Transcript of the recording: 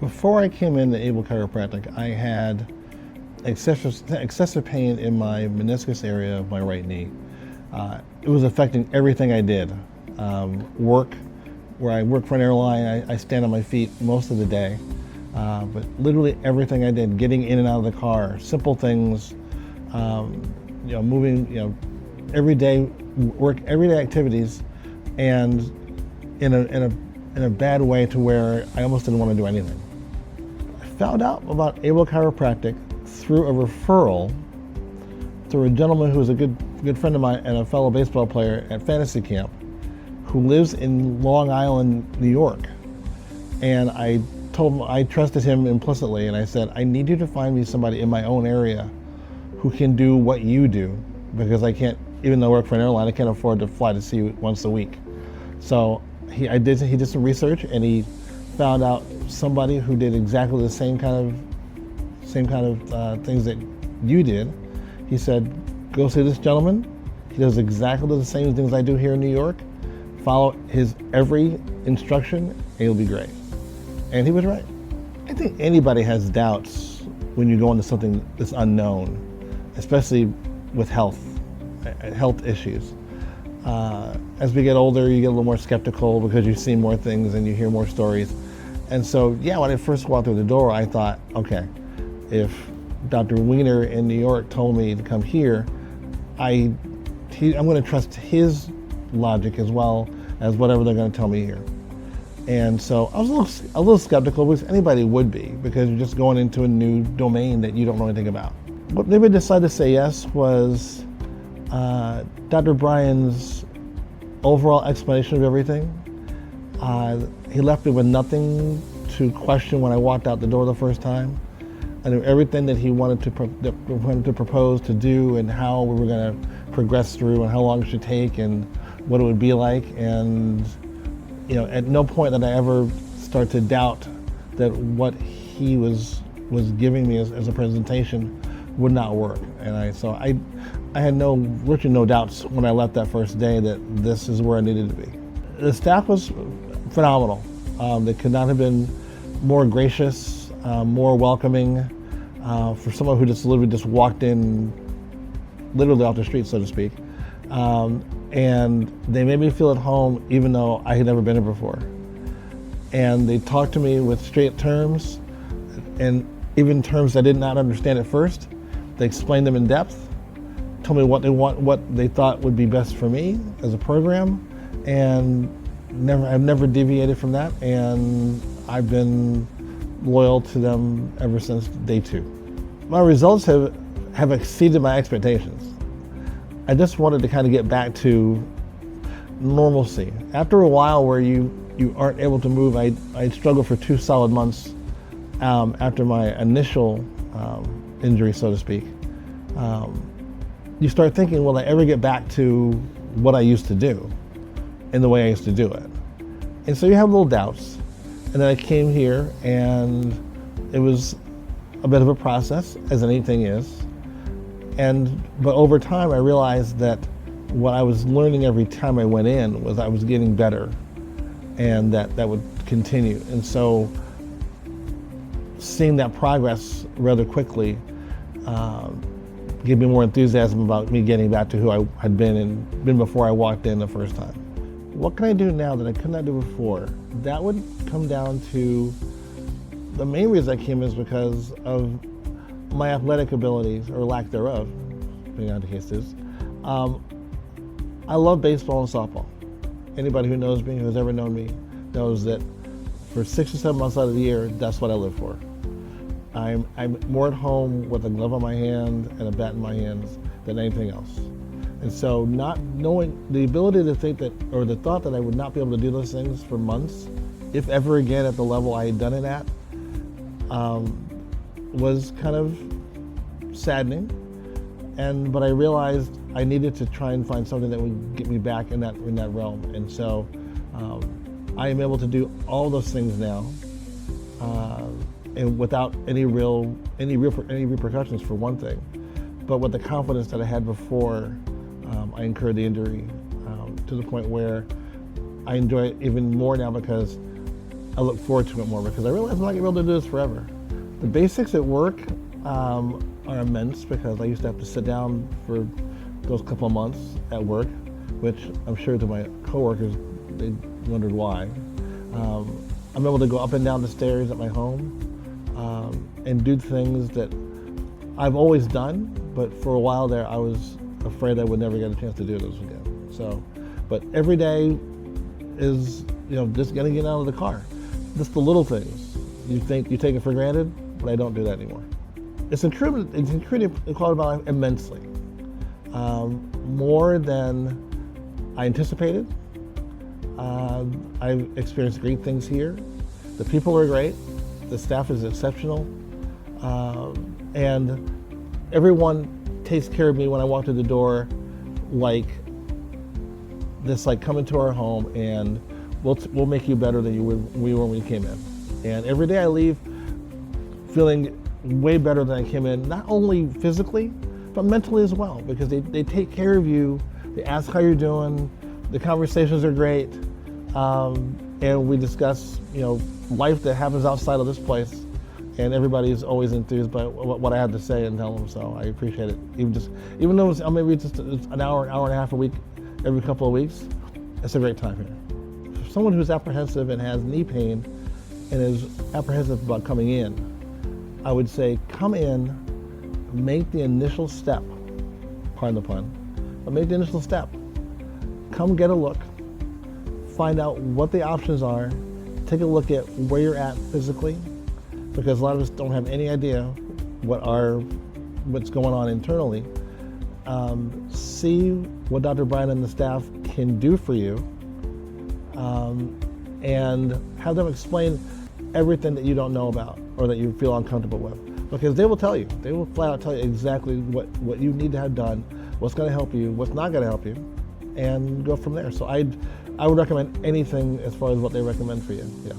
Before I came into ABLE Chiropractic, I had excessive pain in my meniscus area of my right knee. It was affecting everything I did. Work, where I work for an airline, I stand on my feet most of the day. But literally everything I did, getting in and out of the car, simple things, moving, everyday work, everyday activities, and in a bad way to where I almost didn't want to do anything. I found out about ABLE Chiropractic through a referral through a gentleman who was a good friend of mine and a fellow baseball player at fantasy camp who lives in Long Island, New York. And I told him I trusted him implicitly, and I said, I need you to find me somebody in my own area who can do what you do, because I can't, even though I work for an airline, I can't afford to fly to see you once a week. So he did some research, and he found out somebody who did exactly the same kind of things that you did. He said, go see this gentleman. He does exactly the same things I do here in New York. Follow his every instruction, and you'll be great. And he was right. I think anybody has doubts when you go into something that's unknown, especially with health issues. As we get older, you get a little more skeptical because you see more things and you hear more stories. And so, yeah, when I first walked through the door, I thought, okay, if Dr. Wiener in New York told me to come here, I'm going to trust his logic as well as whatever they're going to tell me here. And so I was a little skeptical, which anybody would be, because you're just going into a new domain that you don't know anything about. What made me decide to say yes was Dr. Bryan's overall explanation of everything. He left me with nothing to question when I walked out the door the first time. I knew everything that he wanted to propose to do, and how we were going to progress through, and how long it should take, and what it would be like. And at no point did I ever start to doubt that what he was giving me as a presentation would not work. And I had virtually no doubts when I left that first day that this is where I needed to be. The staff was phenomenal. They could not have been more gracious, more welcoming, for someone who just literally just walked in, literally off the street, so to speak. And they made me feel at home, even though I had never been here before. And they talked to me with straight terms, and even terms I did not understand at first. They explained them in depth, told me what they thought would be best for me as a program, and I've never deviated from that, and I've been loyal to them ever since day 2. My results have exceeded my expectations. I just wanted to kind of get back to normalcy. After a while where you aren't able to move, I struggled for 2 solid months after my initial injury, so to speak. You start thinking, will I ever get back to what I used to do and the way I used to do it? And so you have little doubts. And then I came here, and it was a bit of a process, as anything is. But over time, I realized that what I was learning every time I went in was I was getting better, and that would continue. And so seeing that progress rather quickly gave me more enthusiasm about me getting back to who I had been before I walked in the first time. What can I do now that I could not do before? That would come down to, the main reason I came is because of my athletic abilities, or lack thereof, depending on the case is. I love baseball and softball. Anybody who knows me, who has ever known me, knows that for 6 or 7 months out of the year, that's what I live for. I'm more at home with a glove on my hand and a bat in my hands than anything else. And so not knowing, the ability to think that, or the thought that I would not be able to do those things for months, if ever again at the level I had done it at, was kind of saddening. But I realized I needed to try and find something that would get me back in that realm. And so I am able to do all those things now, and without any repercussions, for one thing. But with the confidence that I had before I incurred the injury, to the point where I enjoy it even more now, because I look forward to it more because I realize I'm not going to be able to do this forever. The basics at work are immense because I used to have to sit down for those couple of months at work, which I'm sure to my coworkers, they wondered why. I'm able to go up and down the stairs at my home and do things that I've always done, but for a while there I was afraid I would never get a chance to do those again. So, but every day is, just getting out of the car. Just the little things. You think you take it for granted, but I don't do that anymore. It's increased the quality of my life immensely. More than I anticipated. I've experienced great things here. The people are great. The staff is exceptional. And everyone takes care of me when I walk through the door like this, like come into our home and we'll make you better than we were when you came in. And every day I leave feeling way better than I came in, not only physically, but mentally as well, because they take care of you, they ask how you're doing, the conversations are great, and we discuss, life that happens outside of this place, and everybody's always enthused by what I have to say and tell them, so I appreciate it. Even though it's maybe just an hour and a half a week, every couple of weeks, it's a great time here. For someone who's apprehensive and has knee pain and is apprehensive about coming in, I would say come in, make the initial step, pardon the pun, but make the initial step. Come get a look, find out what the options are, take a look at where you're at physically, because a lot of us don't have any idea what's going on internally. See what Dr. Brian and the staff can do for you, and have them explain everything that you don't know about or that you feel uncomfortable with, because they will tell you. They will flat out tell you exactly what you need to have done, what's going to help you, what's not going to help you, and go from there. So I would recommend anything as far as what they recommend for you. Yes.